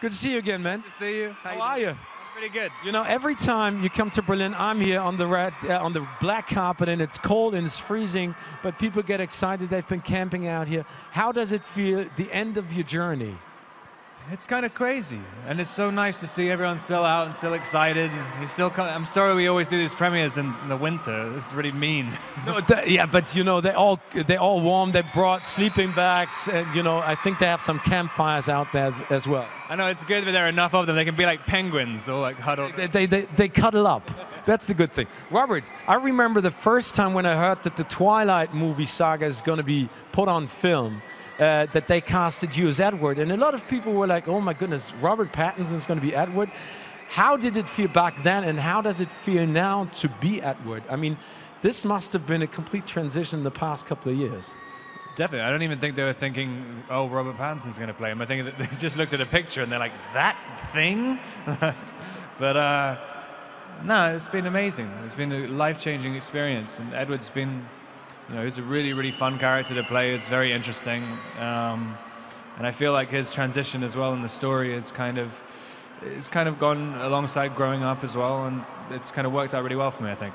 Good to see you again, man. Good to see you. How are you? I'm pretty good. You know, every time you come to Berlin, I'm here on the black carpet, and it's cold and it's freezing, but people get excited. They've been camping out here. How does it feel, the end of your journey? It's kind of crazy, and it's so nice to see everyone still out and still excited. I'm sorry we always do these premieres in the winter. It's really mean. No, yeah, but you know, they're all warm. They brought sleeping bags, and you know, I think they have some campfires out there as well. I know it's good that there are enough of them. They can be like penguins or like huddled. They cuddle up. That's the good thing. Robert, I remember the first time when I heard that the Twilight movie saga is going to be put on film. That they casted you as Edward, and a lot of people were like, oh my goodness, Robert Pattinson is going to be Edward. How did it feel back then, and how does it feel now to be Edward? I mean, this must have been a complete transition in the past couple of years. Definitely. I don't even think they were thinking, oh, Robert Pattinson's going to play him. I think that they just looked at a picture and they're like, that thing? But no, it's been amazing. It's been a life-changing experience, and Edward's been, you know, he's a really, really fun character to play. It's very interesting, and I feel like his transition as well in the story is kind of gone alongside growing up as well, and it's kind of worked out really well for me, I think.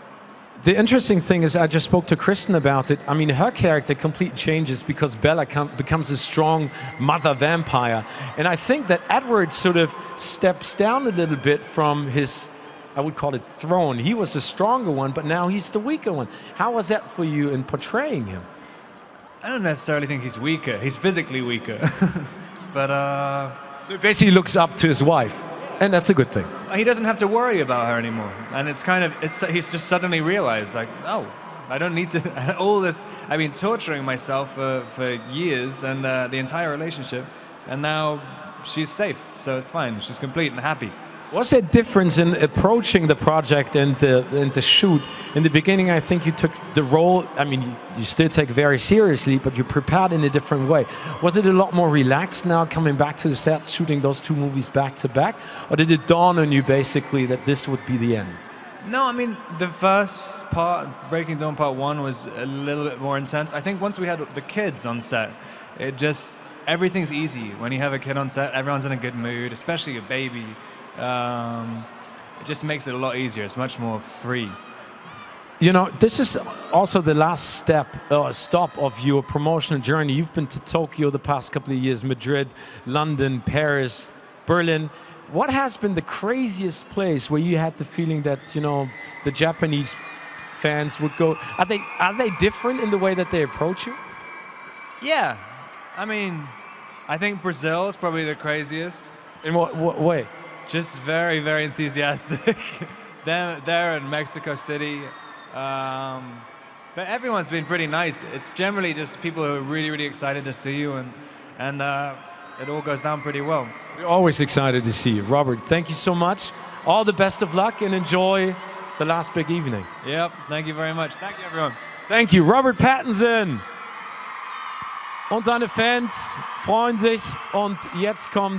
The interesting thing is, I just spoke to Kristen about it. I mean, her character completely changes because Bella becomes a strong mother vampire, and I think that Edward sort of steps down a little bit from his, I would call it, throne. He was the stronger one, but now he's the weaker one. How was that for you in portraying him? I don't necessarily think he's weaker. He's physically weaker. But he basically looks up to his wife, and that's a good thing. He doesn't have to worry about her anymore. And it's kind of, he's just suddenly realized, like, oh, I don't need to, all this, I've been torturing myself for years and the entire relationship, and now she's safe, so it's fine. She's complete and happy. Was there a difference in approaching the project and the shoot? In the beginning, I think you took the role, I mean, you still take it very seriously, but you prepared in a different way. Was it a lot more relaxed now, coming back to the set, shooting those two movies back to back? Or did it dawn on you, basically, that this would be the end? No, I mean, the first part, Breaking Dawn Part 1, was a little bit more intense. I think once we had the kids on set, it just, everything's easy. When you have a kid on set, everyone's in a good mood, especially a baby. It just makes it a lot easier. It's much more free. You know, this is also the last stop of your promotional journey. You've been to Tokyo the past couple of years, Madrid, London, Paris, Berlin. What has been the craziest place where you had the feeling that, you know, the Japanese fans would go? Are they different in the way that they approach you? Yeah. I mean, I think Brazil is probably the craziest. In what way? Just very, very enthusiastic. They're in Mexico City. But everyone's been pretty nice. It's generally just people who are really, really excited to see you, and it all goes down pretty well. We're always excited to see you. Robert, thank you so much. All the best of luck, and enjoy the last big evening. Yep, thank you very much. Thank you, everyone. Thank you, Robert Pattinson. Und seine Fans freuen sich, und jetzt kommt